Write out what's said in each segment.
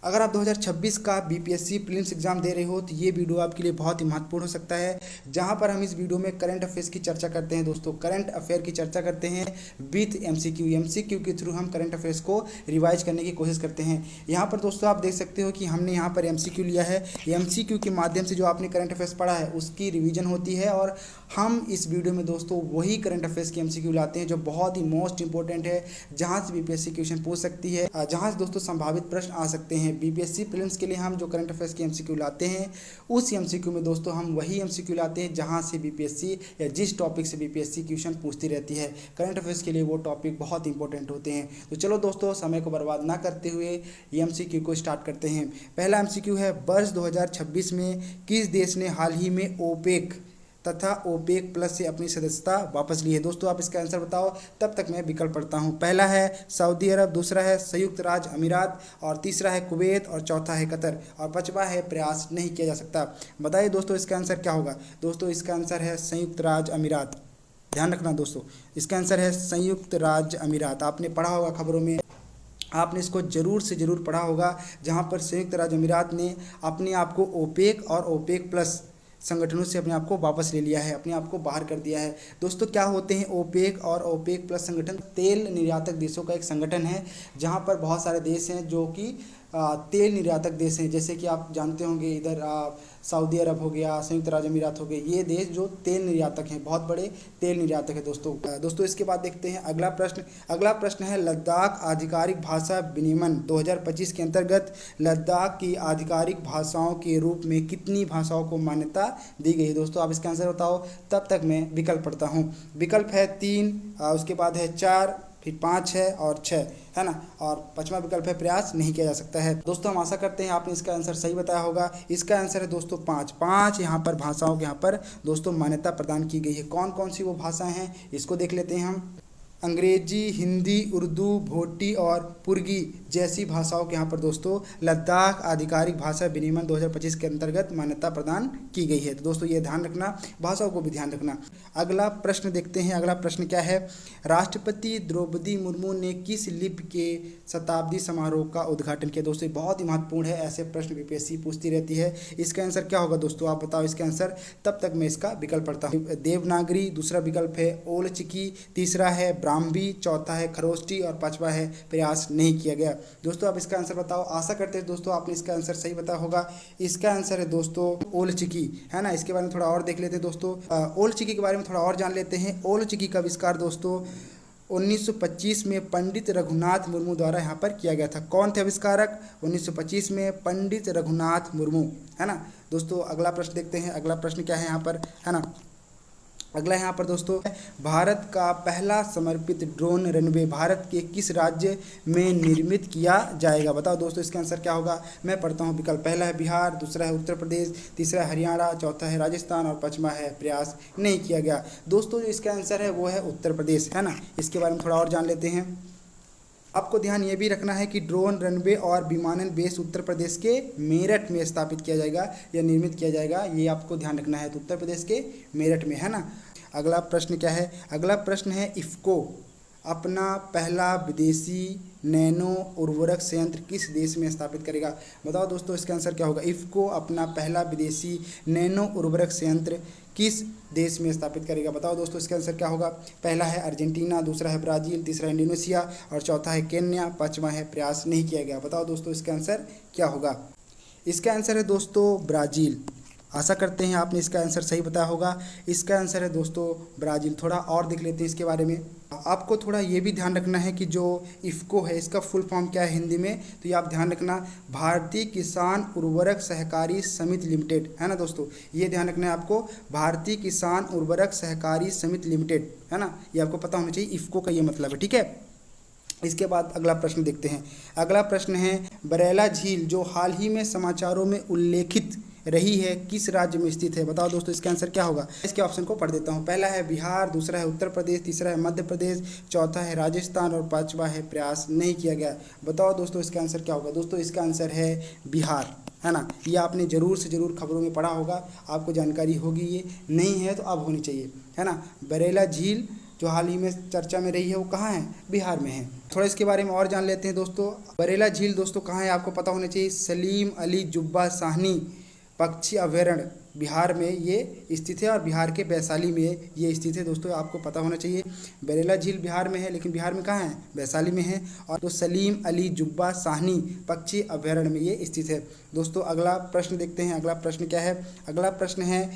अगर आप 2026 का बीपीएससी प्रीलिम्स एग्जाम दे रहे हो तो ये वीडियो आपके लिए बहुत ही महत्वपूर्ण हो सकता है, जहां पर हम इस वीडियो में करंट अफेयर्स की चर्चा करते हैं। दोस्तों, करंट अफेयर की चर्चा करते हैं विथ एमसीक्यू के थ्रू हम करंट अफेयर्स को रिवाइज करने की कोशिश करते हैं। यहाँ पर दोस्तों आप देख सकते हो कि हमने यहाँ पर एमसीक्यू लिया है। एमसीक्यू के माध्यम से जो आपने करंट अफेयर्स पढ़ा है उसकी रिविजन होती है, और हम इस वीडियो में दोस्तों वही करंट अफेयर्स की एमसीक्यू लाते हैं जो बहुत ही मोस्ट इंपॉर्टेंट है, जहाँ से बीपीएससी क्वेश्चन पूछ सकती है, जहाँ से दोस्तों संभावित प्रश्न आ सकते हैं। बीपीएससी प्रीलिम्स के लिए हम जो करंट अफेयर्स की एमसीक्यू लाते हैं, उस एमसीक्यू में दोस्तों हम वही एमसीक्यू लाते हैं जहाँ से बीपीएससी या जिस टॉपिक से बीपीएससी क्वेश्चन पूछती रहती है। करंट अफेयर्स के लिए वो टॉपिक बहुत इंपॉर्टेंट होते हैं। तो चलो दोस्तों, समय को बर्बाद ना करते हुए एमसीक्यू को स्टार्ट करते हैं। पहला एमसीक्यू है, वर्ष 2026 में किस देश ने हाल ही में ओपेक तथा ओपेक प्लस से अपनी सदस्यता वापस ली है? दोस्तों आप इसका आंसर बताओ, तब तक मैं विकल्प पढ़ता हूँ। पहला है सऊदी अरब, दूसरा है संयुक्त राज्य अमीरात, और तीसरा है कुवैत, और चौथा है कतर, और पांचवा है प्रयास नहीं किया जा सकता। बताइए दोस्तों इसका आंसर क्या होगा? दोस्तों इसका आंसर है संयुक्त राज्य अमीरात। ध्यान रखना दोस्तों, इसका आंसर है संयुक्त राज्य अमीरात। आपने पढ़ा होगा खबरों में, आपने इसको ज़रूर से ज़रूर पढ़ा होगा, जहाँ पर संयुक्त राज्य अमीरात ने अपने आप को ओपेक और ओपेक प्लस संगठनों से अपने आप को वापस ले लिया है, अपने आप को बाहर कर दिया है। दोस्तों क्या होते हैं ओपेक और ओपेक प्लस संगठन? तेल निर्यातक देशों का एक संगठन है, जहां पर बहुत सारे देश हैं जो कि तेल निर्यातक देश हैं। जैसे कि आप जानते होंगे, इधर सऊदी अरब हो गया, संयुक्त राज्य अमीरात हो गए, ये देश जो तेल निर्यातक हैं, बहुत बड़े तेल निर्यातक है दोस्तों। इसके बाद देखते हैं अगला प्रश्न। अगला प्रश्न है, लद्दाख आधिकारिक भाषा विनियमन 2025 के अंतर्गत लद्दाख की आधिकारिक भाषाओं के रूप में कितनी भाषाओं को मान्यता दी गई है? दोस्तों आप इसका आंसर बताओ, तब तक मैं विकल्प पढ़ता हूँ। विकल्प है 3, उसके बाद है 4, फिर 5 है और 6 है ना, और पांचवा विकल्प है प्रयास नहीं किया जा सकता है। दोस्तों हम आशा करते हैं आपने इसका आंसर सही बताया होगा। इसका आंसर है दोस्तों 5 यहाँ पर भाषाओं के यहाँ पर दोस्तों मान्यता प्रदान की गई है। कौन कौन सी वो भाषाएं हैं इसको देख लेते हैं हम। अंग्रेजी, हिंदी, उर्दू, भोटी और पुर्गी जैसी भाषाओं के यहाँ पर दोस्तों लद्दाख आधिकारिक भाषा विनियमन 2025 के अंतर्गत मान्यता प्रदान की गई है। तो दोस्तों ये ध्यान रखना, भाषाओं को भी ध्यान रखना। अगला प्रश्न देखते हैं। अगला प्रश्न क्या है? राष्ट्रपति द्रौपदी मुर्मू ने किस लिपि के शताब्दी समारोह का उद्घाटन किया? दोस्तों बहुत ही महत्वपूर्ण है, ऐसे प्रश्न बीपीएससी पूछती रहती है। इसका आंसर क्या होगा दोस्तों, आप बताओ इसका आंसर, तब तक मैं इसका विकल्प पढ़ता हूँ। देवनागरी, दूसरा विकल्प है ओल चिकी, तीसरा है ब्राह्मी, चौथा है खरोष्टी, और पांचवा है प्रयास नहीं किया गया। दोस्तों आप इसका आंसर बताओ। आशा करते हैं दोस्तों आपने इसका आंसर सही बताया होगा। इसका आंसर है दोस्तों ओल चिकी, है ना। इसके बारे में थोड़ा और देख लेते हैं दोस्तों। ओल चिकी के बारे में थोड़ा और जान लेते हैं। ओल चिकी का आविष्कार दोस्तों 1925 में पंडित रघुनाथ मुर्मू द्वारा यहाँ पर किया गया था। कौन थे आविष्कारक? 1925 में पंडित रघुनाथ मुर्मू, है ना। दोस्तों अगला प्रश्न देखते हैं। अगला प्रश्न क्या है यहाँ पर, है ना। अगला यहाँ पर दोस्तों, भारत का पहला समर्पित ड्रोन रनवे भारत के किस राज्य में निर्मित किया जाएगा? बताओ दोस्तों इसका आंसर क्या होगा। मैं पढ़ता हूँ विकल्प। पहला है बिहार, दूसरा है उत्तर प्रदेश, तीसरा है हरियाणा, चौथा है राजस्थान, और पांचवा है प्रयास नहीं किया गया। दोस्तों जो इसका आंसर है वो है उत्तर प्रदेश, है ना। इसके बारे में थोड़ा और जान लेते हैं। आपको ध्यान ये भी रखना है कि ड्रोन रनवे और विमानन बेस उत्तर प्रदेश के मेरठ में स्थापित किया जाएगा या निर्मित किया जाएगा, ये आपको ध्यान रखना है। तो उत्तर प्रदेश के मेरठ में, है ना। अगला प्रश्न क्या है? अगला प्रश्न है, इफ़को अपना पहला विदेशी नैनो उर्वरक संयंत्र किस देश में स्थापित करेगा? बताओ दोस्तों इसका आंसर क्या होगा। इफ़को अपना पहला विदेशी नैनो उर्वरक संयंत्र किस देश में स्थापित करेगा? बताओ दोस्तों इसका आंसर क्या होगा। पहला है अर्जेंटीना, दूसरा है ब्राज़ील, तीसरा है इंडोनेशिया, और चौथा है केन्या, पांचवा है प्रयास नहीं किया गया। बताओ दोस्तों इसका आंसर क्या होगा। इसका आंसर है दोस्तों ब्राज़ील। आशा करते हैं आपने इसका आंसर सही बताया होगा। इसका आंसर है दोस्तों ब्राज़ील। थोड़ा और देख लेते हैं इसके बारे में। आपको थोड़ा ये भी ध्यान रखना है कि जो इफ़को है इसका फुल फॉर्म क्या है हिंदी में, तो ये आप ध्यान रखना, भारतीय किसान उर्वरक सहकारी समिति लिमिटेड, है ना दोस्तों। ये ध्यान रखना है आपको, भारतीय किसान उर्वरक सहकारी समिति लिमिटेड, है ना। ये आपको पता होना चाहिए इफ़को का ये मतलब है, ठीक है। इसके बाद अगला प्रश्न देखते हैं। अगला प्रश्न है, बरैला झील जो हाल ही में समाचारों में उल्लेखित रही है किस राज्य में स्थित है? बताओ दोस्तों इसका आंसर क्या होगा। इसके ऑप्शन को पढ़ देता हूँ। पहला है बिहार, दूसरा है उत्तर प्रदेश, तीसरा है मध्य प्रदेश, चौथा है राजस्थान, और पांचवा है प्रयास नहीं किया गया। बताओ दोस्तों इसका आंसर क्या होगा। दोस्तों इसका आंसर है बिहार, है ना। ये आपने ज़रूर से ज़रूर खबरों में पढ़ा होगा, आपको जानकारी होगी, ये नहीं है तो अब होनी चाहिए, है ना। बरैला झील जो हाल ही में चर्चा में रही है वो कहाँ है, बिहार में है। थोड़ा इसके बारे में और जान लेते हैं दोस्तों। बरेला झील दोस्तों कहाँ है, आपको पता होना चाहिए। सलीम अली जुब्बा साहनी पक्षी अभयारण्य बिहार में ये स्थित है और बिहार के वैशाली में ये स्थित है दोस्तों, आपको पता होना चाहिए। बरेला झील बिहार में है, लेकिन बिहार में कहाँ है, वैशाली में है। और तो सलीम अली जुब्बा साहनी पक्षी अभयारण्य में ये स्थित है दोस्तों। अगला प्रश्न देखते हैं, अगला प्रश्न क्या है। अगला प्रश्न है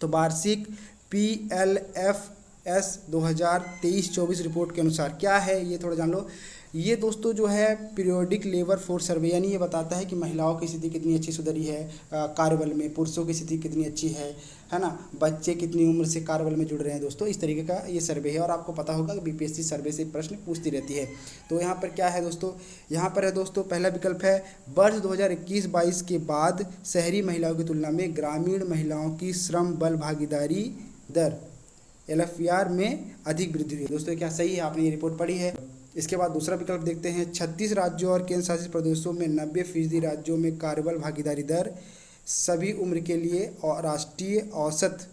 तो वार्षिक PLFS 2023-24 रिपोर्ट के अनुसार क्या है, ये थोड़ा जान लो। ये दोस्तों जो है पीरियोडिक लेबर फोर्स सर्वे, यानी ये बताता है कि महिलाओं की स्थिति कितनी अच्छी सुधरी है कार्यबल में, पुरुषों की स्थिति कितनी अच्छी है ना, बच्चे कितनी उम्र से कार्यबल में जुड़ रहे हैं दोस्तों। इस तरीके का ये सर्वे है और आपको पता होगा कि BPSC सर्वे से प्रश्न पूछती रहती है। तो यहाँ पर क्या है दोस्तों, यहाँ पर है दोस्तों पहला विकल्प है वर्ष 2021-22 के बाद शहरी महिलाओं की तुलना में ग्रामीण महिलाओं की श्रम बल भागीदारी दर LFR में अधिक वृद्धि हुई है। दोस्तों क्या सही है, आपने ये रिपोर्ट पढ़ी है। इसके बाद दूसरा विकल्प देखते हैं 36 राज्यों और केंद्र शासित प्रदेशों में 90% राज्यों में कार्यबल भागीदारी दर सभी उम्र के लिए और राष्ट्रीय औसत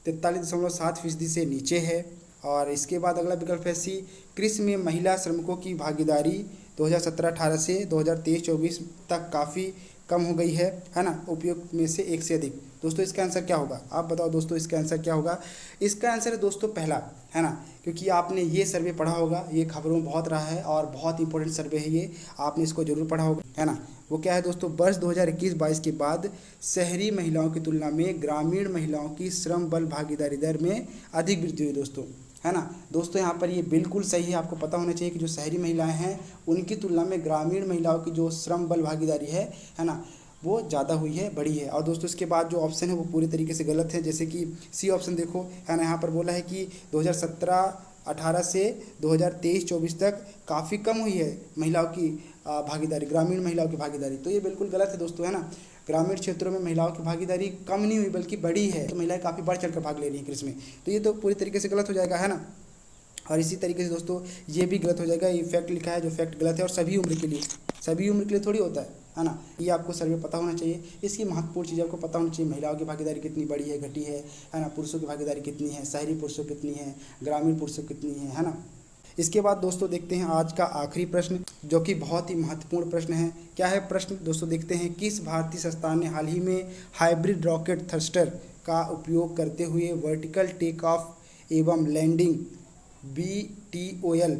43.7% से नीचे है। और इसके बाद अगला विकल्प है C, कृषि में महिला श्रमिकों की भागीदारी 2017-18 से 2023-24 तक काफ़ी कम हो गई है ना, उपयुक्त में से एक से अधिक। दोस्तों इसका आंसर क्या होगा, आप बताओ दोस्तों इसका आंसर क्या होगा। इसका आंसर है दोस्तों पहला, है ना, क्योंकि आपने ये सर्वे पढ़ा होगा, ये खबरों में बहुत रहा है और बहुत इंपॉर्टेंट सर्वे है ये, आपने इसको जरूर पढ़ा होगा, है ना। वो क्या है दोस्तों, वर्ष 2021-22 के बाद शहरी महिलाओं की तुलना में ग्रामीण महिलाओं की श्रम बल भागीदारी दर में अधिक वृद्धि हुई दोस्तों, है ना। दोस्तों यहाँ पर ये बिल्कुल सही है, आपको पता होना चाहिए कि जो शहरी महिलाएं हैं उनकी तुलना में ग्रामीण महिलाओं की जो श्रम बल भागीदारी है ना, वो ज़्यादा हुई है, बड़ी है। और दोस्तों इसके बाद जो ऑप्शन है वो पूरी तरीके से गलत है, जैसे कि C ऑप्शन देखो, है ना, यहाँ पर बोला है कि 2017-18 से 2023-24 तक काफ़ी कम हुई है महिलाओं की भागीदारी, ग्रामीण महिलाओं की भागीदारी। तो ये बिल्कुल गलत है दोस्तों, है ना। ग्रामीण क्षेत्रों में महिलाओं की भागीदारी कम नहीं हुई बल्कि बढ़ी है, तो महिलाएं काफ़ी बढ़ चढ़कर भाग ले रही हैं कृषि में, तो ये तो पूरी तरीके से गलत हो जाएगा, है ना। और इसी तरीके से दोस्तों ये भी गलत हो जाएगा, ये फैक्ट लिखा है जो फैक्ट गलत है और सभी उम्र के लिए थोड़ी होता है ना। ये आपको सर्वे पता होना चाहिए, इसकी महत्वपूर्ण चीज़ आपको पता होना चाहिए, महिलाओं की भागीदारी कितनी बढ़ी है, घटी है ना, पुरुषों की भागीदारी कितनी है, शहरी पुरुषों कितनी है, ग्रामीण पुरुषों कितनी है ना। इसके बाद दोस्तों देखते हैं आज का आखिरी प्रश्न, जो कि बहुत ही महत्वपूर्ण प्रश्न है। क्या है प्रश्न दोस्तों, देखते हैं। किस भारतीय संस्थान ने हाल ही में हाइब्रिड रॉकेट थ्रस्टर का उपयोग करते हुए वर्टिकल टेक ऑफ एवं लैंडिंग VTOL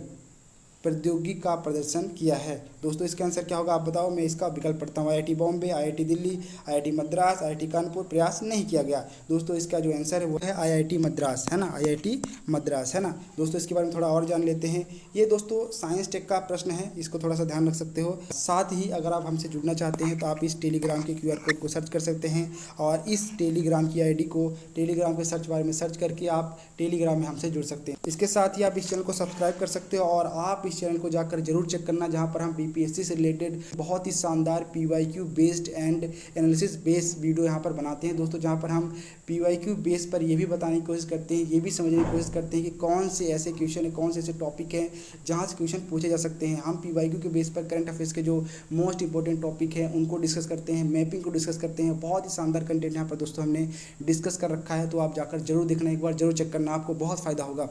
प्रौद्योगिकी का प्रदर्शन किया है। दोस्तों इसका आंसर क्या होगा, आप बताओ। मैं इसका विकल्प पढ़ता हूँ। IIT Bombay, IIT Delhi, IIT Madras, IIT Kanpur. प्रयास नहीं किया गया। दोस्तों इसका जो आंसर है वो है IIT मद्रास, है ना, IIT मद्रास, है ना। दोस्तों इसके बारे में थोड़ा और जान लेते हैं। ये दोस्तों साइंस टेक का प्रश्न है, इसको थोड़ा सा ध्यान रख सकते हो। साथ ही अगर आप हमसे जुड़ना चाहते हैं तो आप इस टेलीग्राम के QR कोड को सर्च कर सकते हैं और इस टेलीग्राम की ID को टेलीग्राम के सर्च बार में सर्च करके आप टेलीग्राम में हमसे जुड़ सकते हैं। इसके साथ ही आप इस चैनल को सब्सक्राइब कर सकते हो और आप इस चैनल को जाकर जरूर चेक करना, जहां पर हम BPSC से रिलेटेड बहुत ही शानदार PYQ based and analysis based video यहां पर बनाते हैं दोस्तों, जहां पर हम PYQ बेस पर ये भी बताने की कोशिश करते हैं, ये भी समझने की कोशिश करते हैं कि कौन से ऐसे क्वेश्चन है, कौन से ऐसे टॉपिक हैं जहां से क्वेश्चन पूछे जा सकते हैं। हम PYQ के बेस पर करंट अफेयर्स के जो मोस्ट इंपॉर्टेंट टॉपिक हैं उनको डिस्कस करते हैं, मैपिंग को डिस्कस करते हैं। बहुत ही शानदार कंटेंट यहाँ पर दोस्तों हमने डिस्कस कर रखा है, तो आप जाकर जरूर देखना, एक बार जरूर चेक करना, आपको बहुत फ़ायदा होगा।